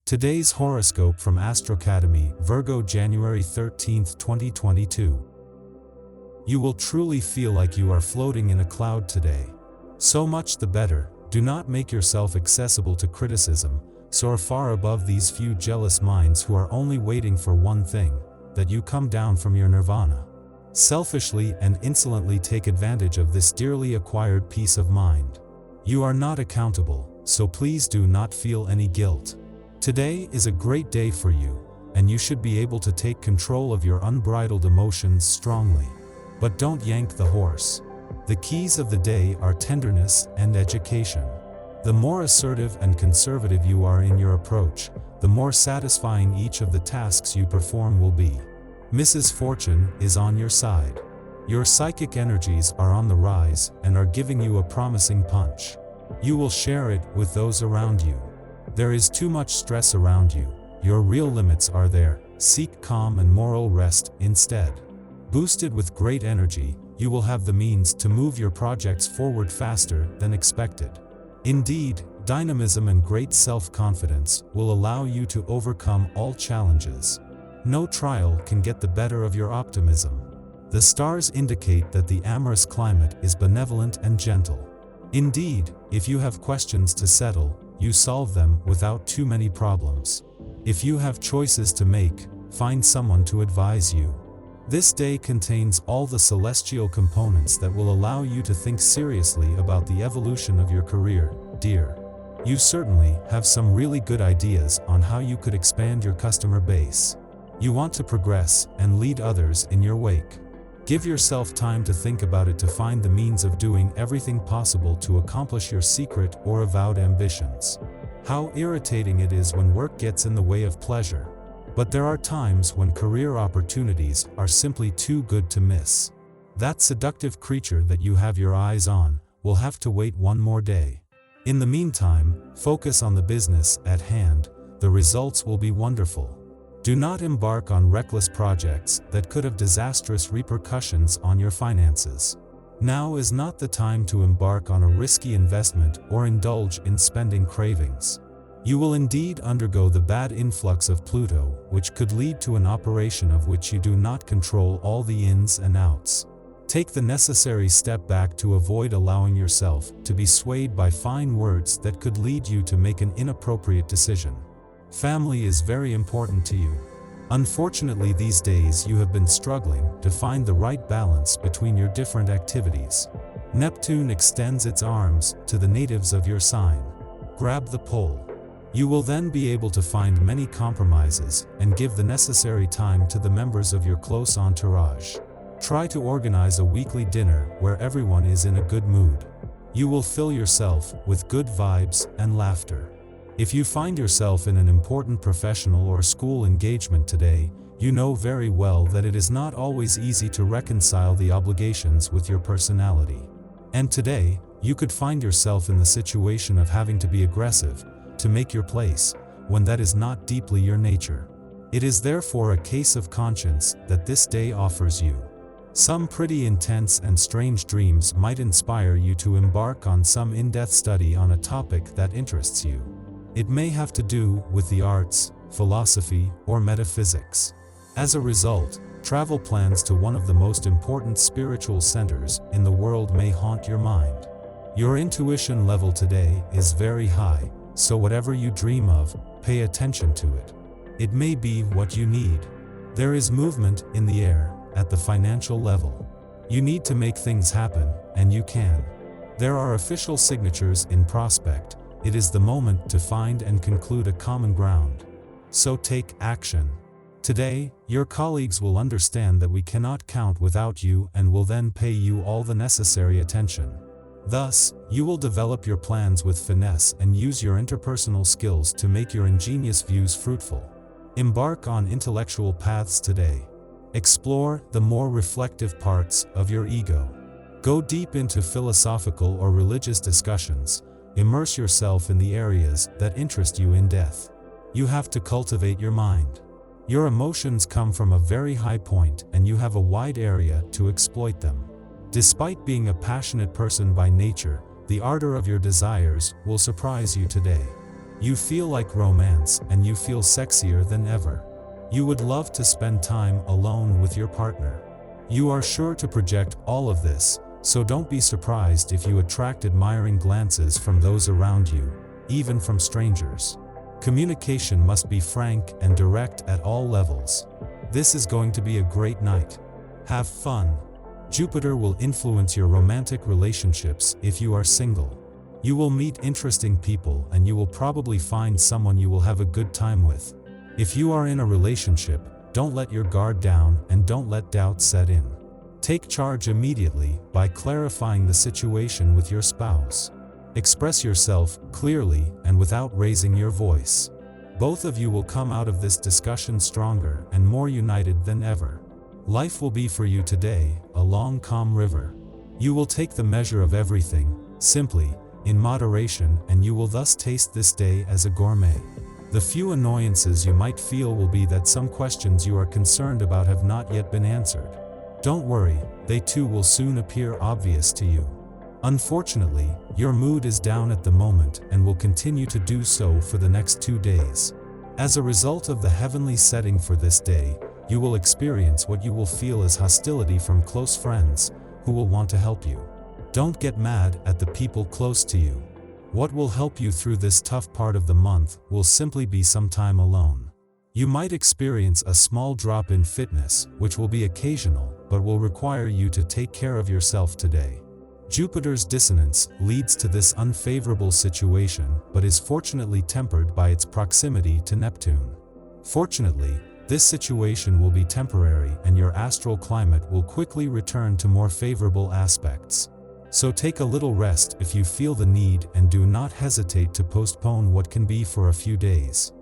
Today's horoscope from Astrocademy, Virgo January 13, 2022. You will truly feel like you are floating in a cloud today. So much the better. Do not make yourself accessible to criticism. Soar far above these few jealous minds who are only waiting for one thing, that you come down from your nirvana. Selfishly and insolently take advantage of this dearly acquired peace of mind. You are not accountable, so please do not feel any guilt. Today is a great day for you, and you should be able to take control of your unbridled emotions strongly. But don't yank the horse. The keys of the day are tenderness and education. The more assertive and conservative you are in your approach, the more satisfying each of the tasks you perform will be. Mrs. Fortune is on your side. Your psychic energies are on the rise and are giving you a promising punch. You will share it with those around you. There is too much stress around you. Your real limits are there. Seek calm and moral rest instead. Boosted with great energy, you will have the means to move your projects forward faster than expected. Indeed, dynamism and great self-confidence will allow you to overcome all challenges. No trial can get the better of your optimism. The stars indicate that the amorous climate is benevolent and gentle. Indeed, if you have questions to settle, you solve them without too many problems. If you have choices to make, find someone to advise you. This day contains all the celestial components that will allow you to think seriously about the evolution of your career, dear. You certainly have some really good ideas on how you could expand your customer base. You want to progress and lead others in your wake. Give yourself time to think about it to find the means of doing everything possible to accomplish your secret or avowed ambitions. How irritating it is when work gets in the way of pleasure. But there are times when career opportunities are simply too good to miss. That seductive creature that you have your eyes on will have to wait one more day. In the meantime, focus on the business at hand. The results will be wonderful. Do not embark on reckless projects that could have disastrous repercussions on your finances. Now is not the time to embark on a risky investment or indulge in spending cravings. You will indeed undergo the bad influx of Pluto, which could lead to an operation of which you do not control all the ins and outs. Take the necessary step back to avoid allowing yourself to be swayed by fine words that could lead you to make an inappropriate decision. Family is very important to you. Unfortunately, these days you have been struggling to find the right balance between your different activities. Neptune extends its arms to the natives of your sign. Grab the pole. You will then be able to find many compromises and give the necessary time to the members of your close entourage. Try to organize a weekly dinner where everyone is in a good mood. You will fill yourself with good vibes and laughter. If you find yourself in an important professional or school engagement today, you know very well that it is not always easy to reconcile the obligations with your personality. And today, you could find yourself in the situation of having to be aggressive to make your place, when that is not deeply your nature. It is therefore a case of conscience that this day offers you. Some pretty intense and strange dreams might inspire you to embark on some in-depth study on a topic that interests you. It may have to do with the arts, philosophy, or metaphysics. As a result, travel plans to one of the most important spiritual centers in the world may haunt your mind. Your intuition level today is very high, so whatever you dream of, pay attention to it. It may be what you need. There is movement in the air at the financial level. You need to make things happen, and you can. There are official signatures in prospect. It is the moment to find and conclude a common ground. So take action. Today, your colleagues will understand that we cannot count without you and will then pay you all the necessary attention. Thus, you will develop your plans with finesse and use your interpersonal skills to make your ingenious views fruitful. Embark on intellectual paths today. Explore the more reflective parts of your ego. Go deep into philosophical or religious discussions. Immerse yourself in the areas that interest you in depth. You have to cultivate your mind. Your emotions come from a very high point and you have a wide area to exploit them. Despite being a passionate person by nature, the ardor of your desires will surprise you today. You feel like romance and you feel sexier than ever. You would love to spend time alone with your partner. You are sure to project all of this, so don't be surprised if you attract admiring glances from those around you, even from strangers. Communication must be frank and direct at all levels. This is going to be a great night. Have fun. Jupiter will influence your romantic relationships if you are single. You will meet interesting people and you will probably find someone you will have a good time with. If you are in a relationship, don't let your guard down and don't let doubt set in. Take charge immediately by clarifying the situation with your spouse. Express yourself clearly and without raising your voice. Both of you will come out of this discussion stronger and more united than ever. Life will be for you today a long, calm river. You will take the measure of everything, simply, in moderation, and you will thus taste this day as a gourmet. The few annoyances you might feel will be that some questions you are concerned about have not yet been answered. Don't worry, they too will soon appear obvious to you. Unfortunately, your mood is down at the moment and will continue to do so for the next 2 days. As a result of the heavenly setting for this day, you will experience what you will feel as hostility from close friends, who will want to help you. Don't get mad at the people close to you. What will help you through this tough part of the month will simply be some time alone. You might experience a small drop in fitness, which will be occasional, but will require you to take care of yourself today. Jupiter's dissonance leads to this unfavorable situation, but is fortunately tempered by its proximity to Neptune. Fortunately, this situation will be temporary and your astral climate will quickly return to more favorable aspects. So take a little rest if you feel the need and do not hesitate to postpone what can be for a few days.